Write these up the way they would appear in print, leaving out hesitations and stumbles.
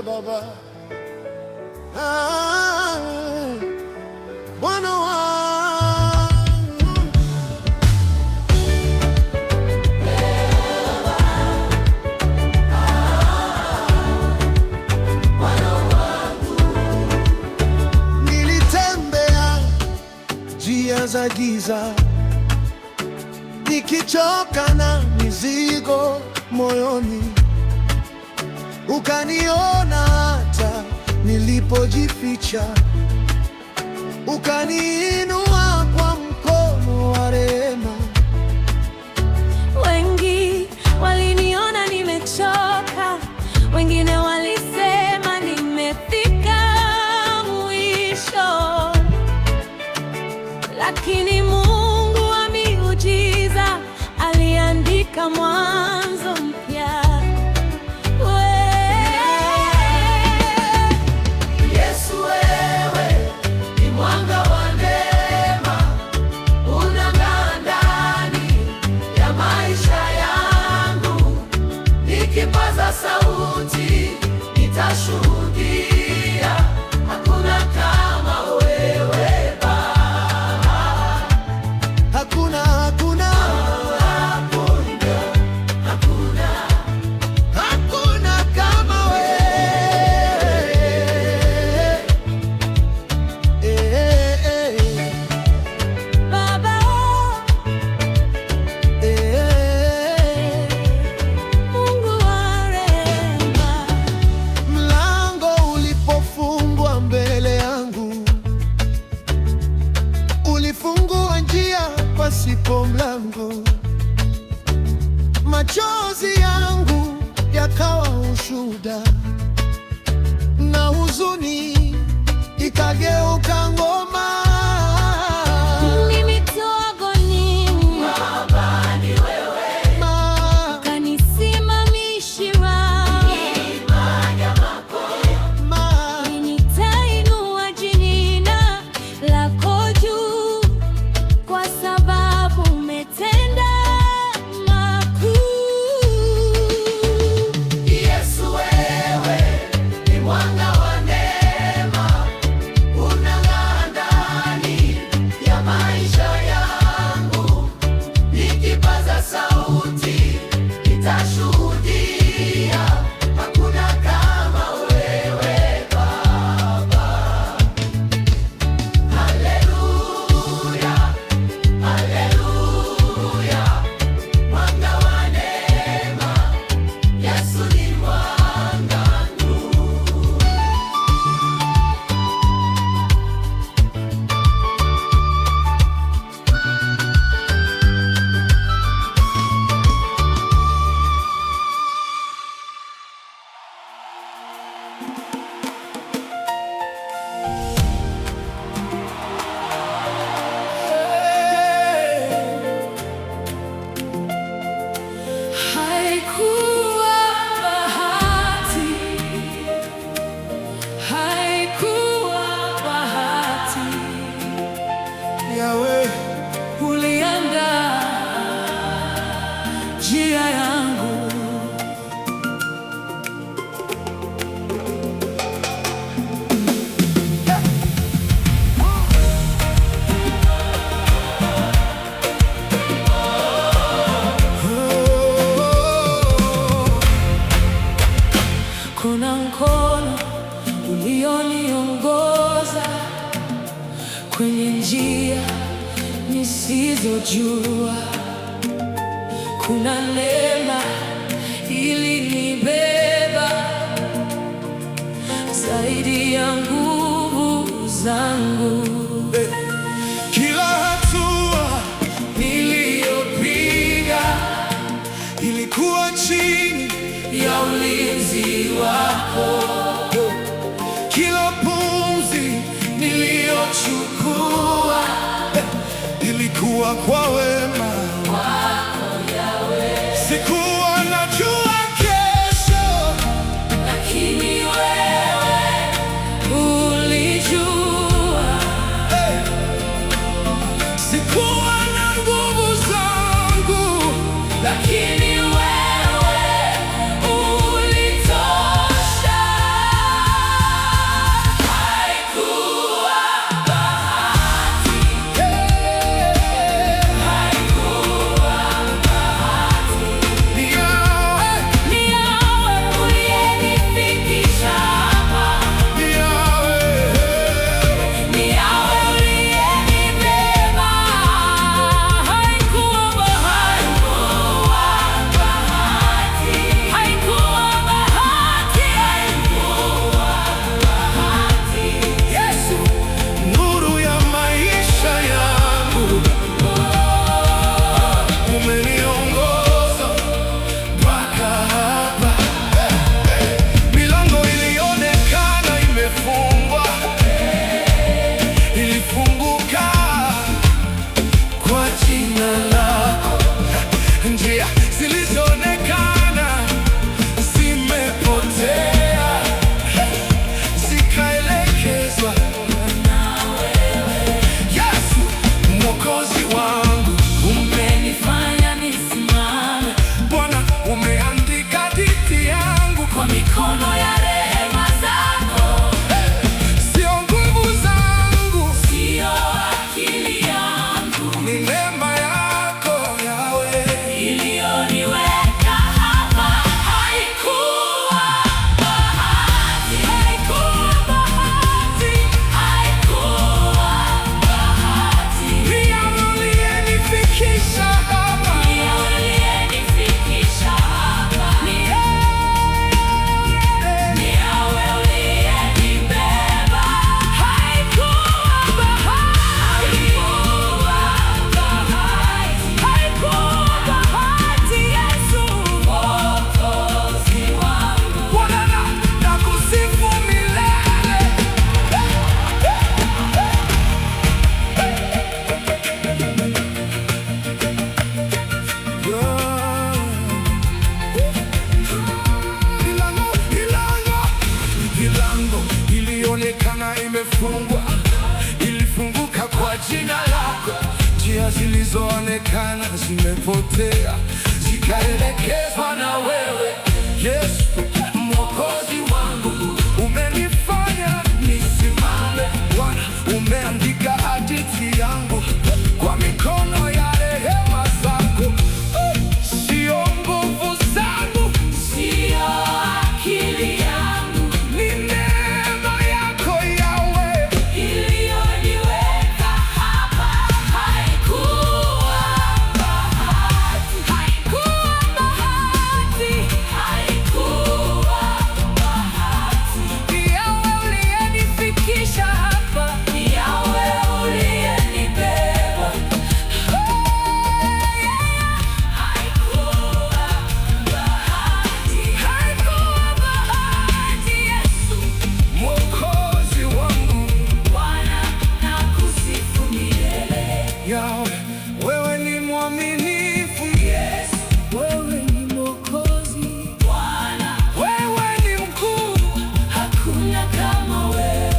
Baba, Bwana wangu, Bwana wangu. Nilitembea njia za giza, nikichoka na mizigo moyoni, ukaniona hata nilipojificha, ukaniinua kwa mkono wa rehema. Wengi waliniona nimechoka, wengine walisema nimefika mwisho, lakini Mungu wa miujiza aliandika mwanzo mpya. Yesu, wewe ni mwanga wa neema, unang'aa ndani ya maisha yangu. Nikipaza sauti nitashuhudia, hakuna kama wewe Baba. Hakuna, hakuna, hakuna kama wewe. Baba, Mungu wa rehema. Mlango ulipofungwa mbele yangu, ulifungua njia pasipo mlango. Machozi yangu yakawa ushuhuda, na huzuni ikageuka ngoma. Nilitoa gonini, Baba ni wewe, ukanisimamishia nitainua jina lako juu, kwa sababu umetenda makuu. Yesu, wewe ni mwanga wa neema, unang'aa ndani ya maisha yangu. Nikipaza sauti nitashuhudia, hakuna kama wewe Baba. Haleluya, haleluya, mwanga wa neema, Yesu ni mwanga, nuru. Haikuwa bahati, haikuwa bahati, Yahweh, uliandaa njia yangu. Kuna mkono ulioniongoza kwenye njia nisizojua. Kuna neema ilinibeba zaidi ya nguvu zangu. kila hatua niliyopiga ilikuwa chini Ya ulinzi wako, kila pumzi niliyochukua ilikuwa kwa wema wako Yahweh. Sikuwa najua kesho, Lakini wewe ulijua. sikuwa na nguvu zangu, Lakini wewe ulijua. umeandika hadithi yangu kwa mikono ya rehema zako. Sio nguvu zangu, Sio akili yangu, ni neema yako Yawe iliyoniweka hapa. Haikuwa bahati, haikuwa bahati, haikuwa bahati. pia uliyenifikisha hapa. Ndiye uliyenifikisha hapa. Ni Yawe uliyenibeba. Haikuwa bahati, haikuwa bahati. Yesu Mwokozi wangu. Bwana nakusifu milele. Milango ilionekana imefungwa ilifunguka kwa jina lako. Njia zilizoonekana zimepotea zikaelekezwa na wewe. Yesu Mwokozi wangu, umenifanya nisimame. Bwana, umeandika hadithi yangu kwa mikono ya rehema zako. Sio nguvu zangu, Sio akili yangu, ni neema yako Yawe. iliyoniweka hapa. Haikuwa bahati, haikuwa bahati, haikuwa bahati. Ni Yawe uliyenifikisha hapa. Ni Yawe uliyenibeba. Haikuwa bahati, haikuwa bahati. Yesu Mwokozi wangu Bwana, nakusifu milele. Yawe, wewe ni mwaminifu. Yes, wewe ni Mwokozi. Bwana, Wewe ni mkuu. hakuna kama wewe,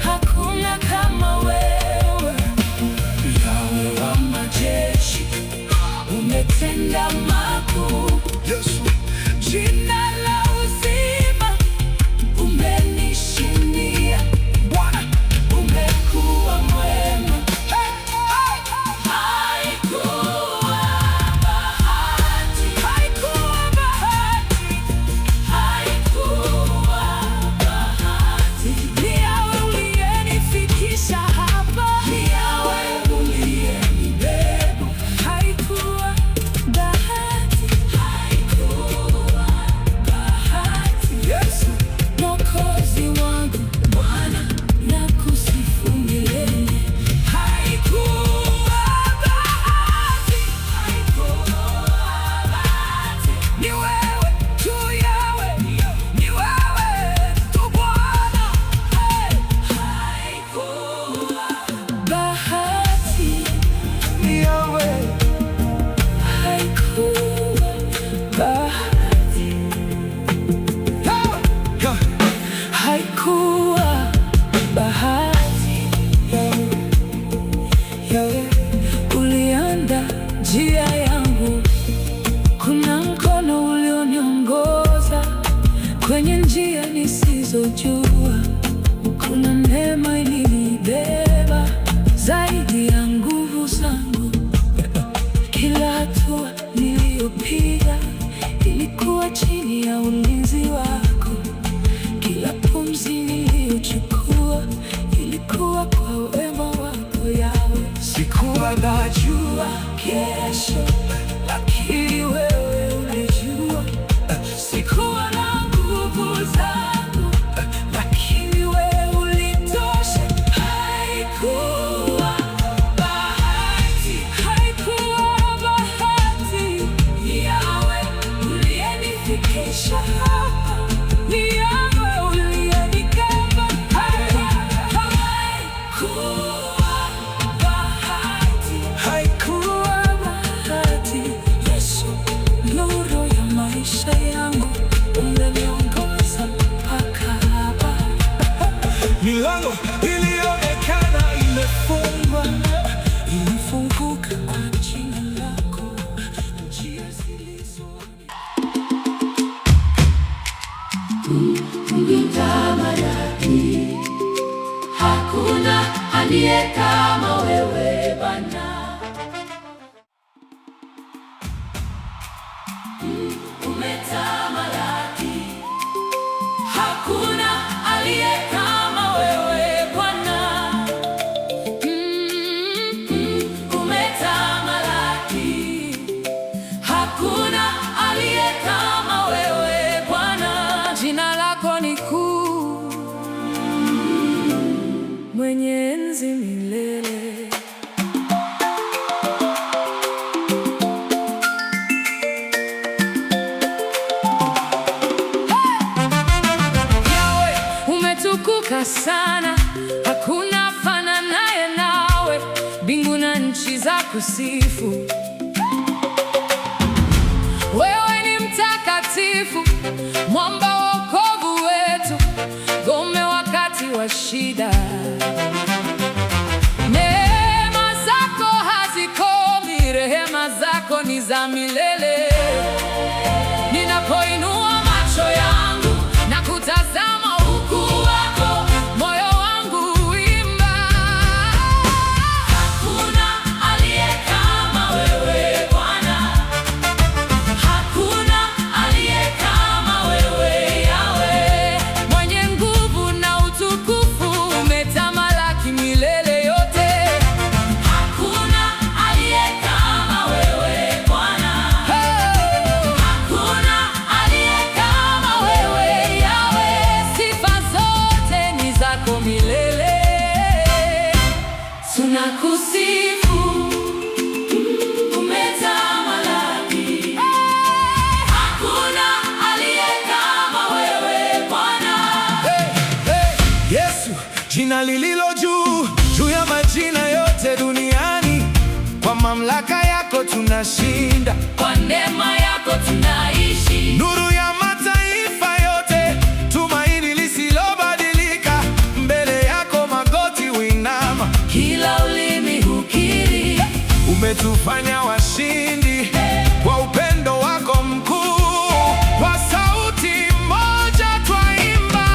hakuna kama wewe. Yawe wa majeshi, umetenda makuu. Yesu, Jina la uzima umenishindia. Bwana, Umekuwa mwema. Haikuwa bahati, haikuwa bahati, haikuwa bahati. Ni Yawe uliyenifikisha hapa. Ni Yawe uliyenibeba. Haikuwa bahati, haikuwa bahati. Yesu, Mwokozi wangu, Bwana, nakusifu milele. Haikuwa bahati, haikuwa bahati. Ni wewe tu Yawe, ni wewe tu Bwana. Haikuwa bahati, ni Yawe. haikuwa bahati, Yawe, haikuwa bahati. Yawe, ulianda njia yangu, kuna mkono ulioniongoza kwenye njia nisizojua, kuna neema ilinibeba zaidi ya nguvu zangu. Kila hatua niliyopiga ilikuwa chini ya ulinzi wako. Kila pumzi niliyochukua ilikuwa kwa wema wako Yawe. sikuwa najua Kesho lakini wewe ulijua. Sikuwa na nguvu zangu, lakini wewe ulitosha. Haikuwa bahati, haikuwa bahati. Ni Yawe uliyenifikisha hapa. Ni Yawe uliyenikaba. Haikuwa bahati, haikuwa bahati. Yesu, nuru ya maisha yangu, umeniongoza mpaka hapa. milango ilionekana imefungwa ilifunguka Kwa jina lako, njia zilizo Mtamalaki, hakuna aliye kama wewe Bwana. Umetamalaki, hakuna aliye kama wewe Bwana. Umetamalaki, hakuna aliye kama wewe Bwana. Jina lako ni kuu, mwenye enzi milele. Yawe, umetukuka sana, hakuna fananaye nawe. Mbingu na nchi za kusifu. Wewe ni mtakatifu, mwamba wa wokovu wetu, ngome wakati wa shida. Neema zako hazikomi, rehema zako ni za milele. Ninapoinua macho yangu na kutazama ukuu wako, moyo wangu huimba. Hakuna aliye kama wewe Bwana, hakuna aliye kama wewe Yawe. Mwenye nguvu na utukufu, umetamalaki milele yote. Hakuna aliye kama wewe Bwana, hakuna aliye kama wewe Yawe. Sifa zote ni zako milele. Tunakusifu, umetamalaki, hakuna aliye kama wewe Bwana. Yesu, jina lililo juu ya majina yote duniani. Kwa mamlaka yako tunashinda, Kwa neema yako tunaishi. nuru ya mataifa yote, tumaini lisilobadilika. Mbele yako magoti huinama, Kila ulimi hukiri. umetufanya washindi kwa upendo wako mkuu. Kwa sauti moja twaimba,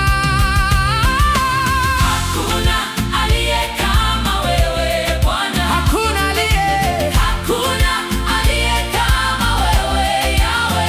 Hakuna aliye kama wewe Bwana, hakuna aliye hakuna aliye kama wewe Yawe.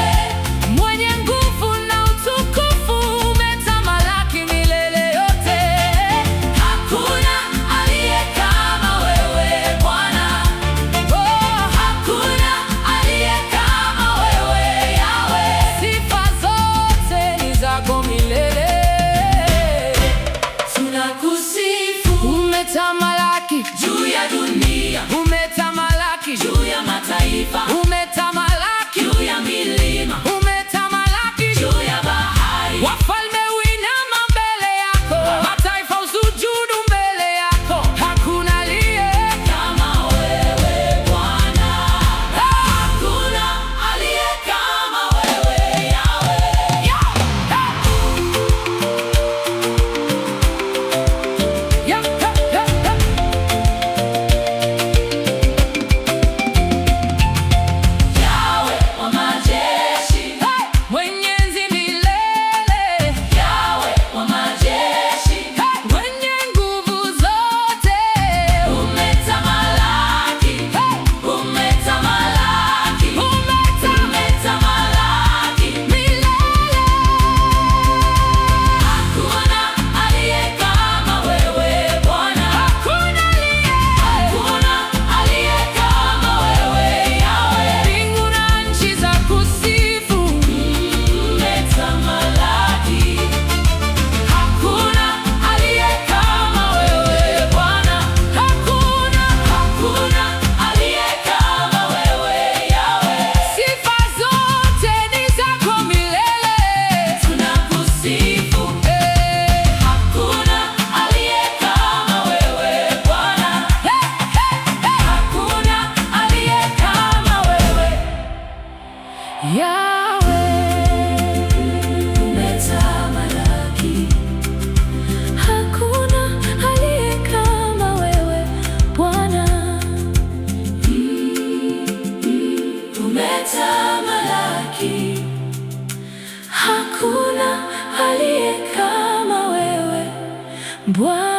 Bwana.